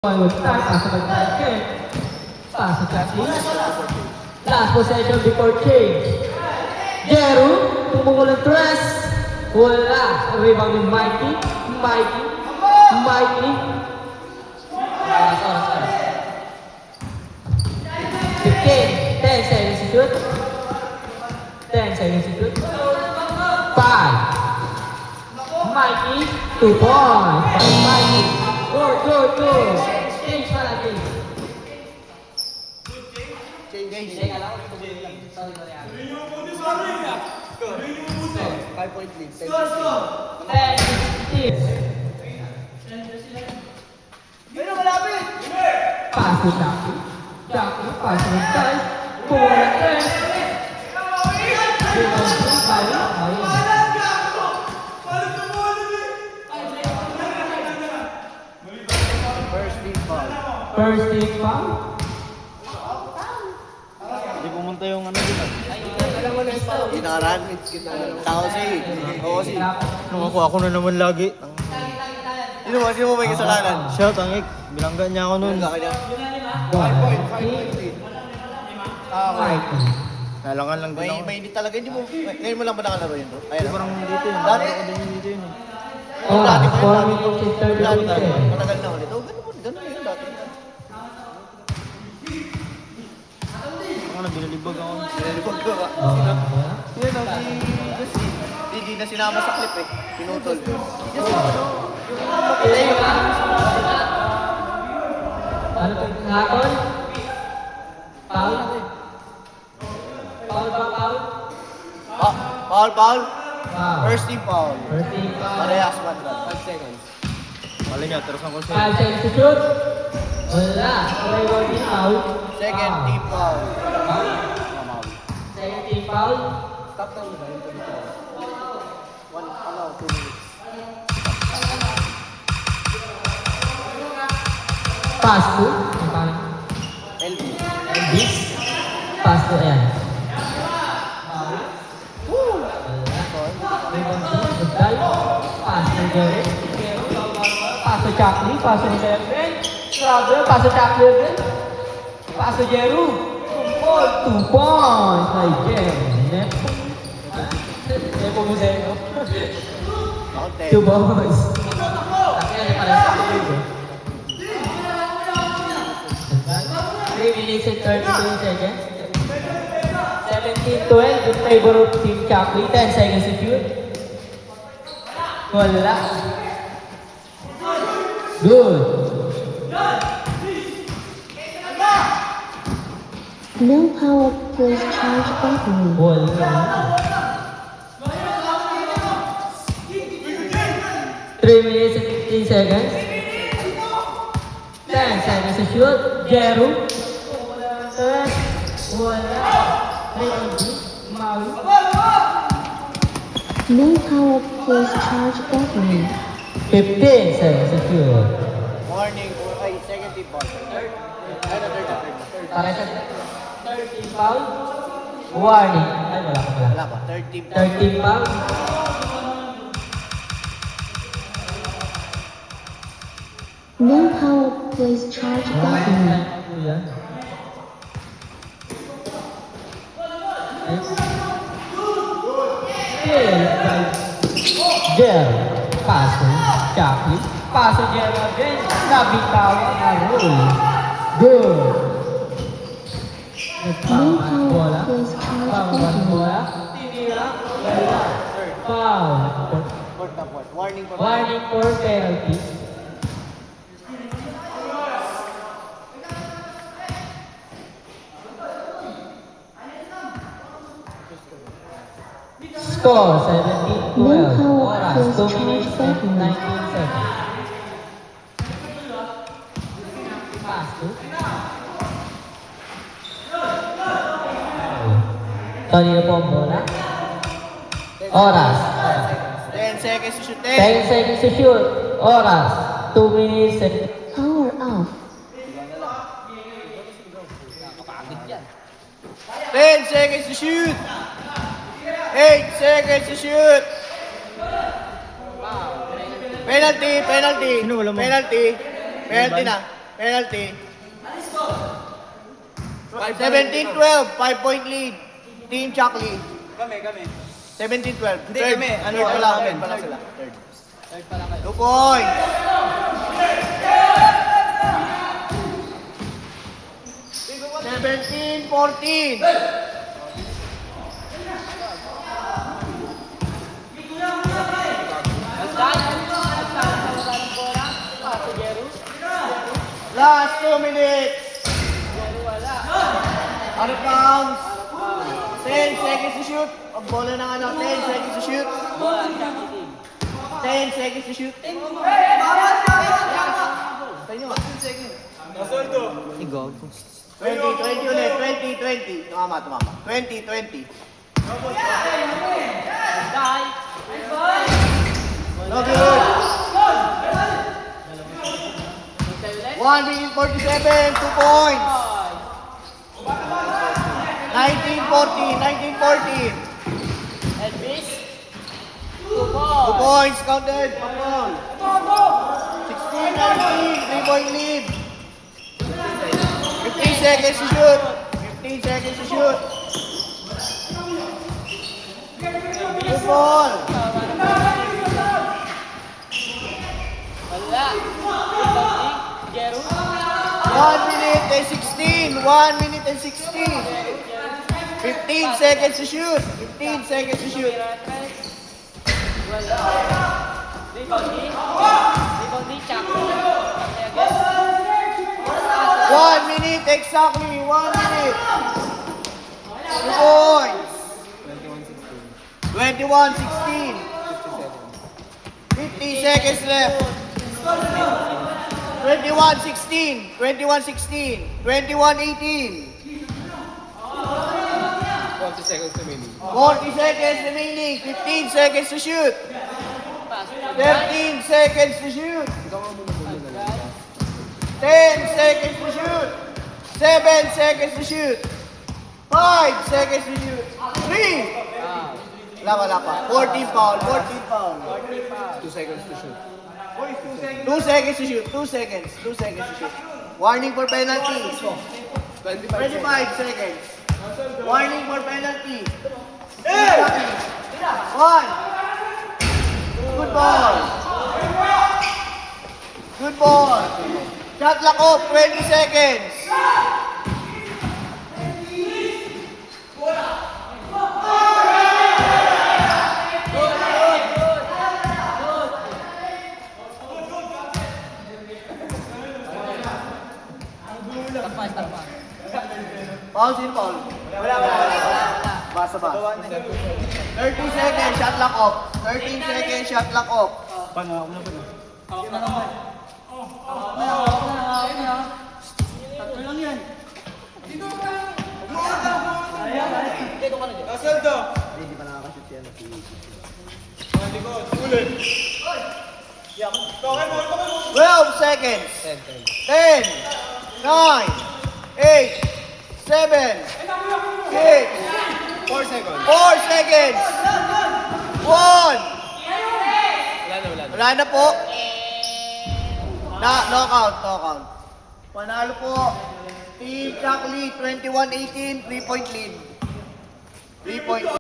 One will start, pass it back again. Pass it back in. Last possession before change. Jeru, tumungol ng press. Wala. Rebound ni Mikey. Mikey. Oras. 15. 10 seconds to shoot. 10 seconds to shoot. 5. Mikey. 2 points. Mikey. Go. Change pala, change. Change. 5-point lead. 10-15. Pass to Jackie. Pass to Jai. Pull at 10. First team foul. Hindi pumunta yung ano dito. Inaran. Tao sa'yo eh. Oo kasi. Ako na naman lagi. Sino mo may kasalanan? Siya, tangik. Bilanggan niya ako nun. Nalangan lang din ako. May hindi talaga. Ngayon mo lang ba nakalaro yun bro? Ayun. Parang dito yun. Dati ko din yun dito yun. Dati ko yun. Matagal na ulit. Ganun yun dati. Ako na binalibag ako. Binalibag ko ba? Yun o, hindi na sinama sa clip eh. Pinutol. Ano ito? Hapon? Foul? Foul. Wow. First team foul. First team foul. Parehas man lang. 5 seconds. Mali niya, teros ako siya. 5 seconds to shoot. Wala. Rebound ni foul. Second team foul. Second team foul. Stop time ba? 2 minutes. Pass to. LB. Elvis. Pass to ayan. Rebound to Budal. Pass to Jerry. Pass to Chakli. Pass to Devin. Struggle. Pass to Chakli again. Pass to Jeru. 2 points by Jerry. Net. Nepomuceno. 2 points. Tapi ada pada satu juga. 3 minutes and 32 seconds. 17-12 in favor of Team Chakli. 10 seconds to shoot. Wala. Good. No power plus charge battery. Wala. 3 minutes and 15 seconds. 10 seconds to shoot. Jeru. Wala. Maui. No power plus charge battery. 15 seconds to shoot. Warning for second team foul. Third. Para sa 13 foul. Warning. Ay, wala ka pala. Wala ba? Third team. 13 foul. No power plus charge battery. Jer, paso, Chakli, paso Jer again, nabitaw ang rule. Good. No power plus charge battery. Bola, tinira, foul. Fourth na fourth. Warning for Warning for penalty. Score 17-12. Oras 2 minutes and 19 seconds. Pass to. Kanina po ang bola. Oras. 10 seconds to shoot. 10 seconds to shoot. Oras 2 minutes and Power off. 10 seconds to shoot. 8 seconds to shoot. Penalty. Sino wala mo? Penalty na. Penalty. 17-12, 5-point lead. Team Chakli. Kami. 17-12. Hindi, kami. Ano, Third wala kami. pa lang sila. Third. Third pa lang kayo. 2 points. 17-14. Last 2 minutes. Out of bounds. 10 seconds to shoot. Ang bola ng ano, 10 seconds to shoot. 10 seconds to shoot. Sa inyo. 20 ulit. 20. Tumama. 20. No good. 1 minute 47, 2 points. 19-14. 2 points counted. 16-19, 3-point lead. 15 seconds to shoot. Good ball. Wala. 1 minute and 16. 15 seconds to shoot. Rebound Chak. 1 minute exactly. 1 minute. 2 points. 21-16. 50 seconds left. 21-16. 21-18. 40 seconds remaining. 40 seconds remaining. 15 seconds to shoot. 13 seconds to shoot. 10 seconds to shoot. 7 seconds to shoot. 5 seconds to shoot. 3. Wala pa. 14 foul. 2 seconds to shoot. 2 seconds to shoot. 2 seconds to shoot. Warning for penalty. 25 seconds. Warning for penalty. 1. Good ball. Shot clock off. 20 seconds. Foul, sino foul? Wala. Basta ba? 30 seconds, shot clock off. 13 seconds, shot clock off. Twelve seconds. 10, 9, 8, 7, 6, 4 seconds. 4 seconds. 1. Wala na po. Knockout. Panalo po. Team Chakli, 21-18, 3-point lead. 3-point lead.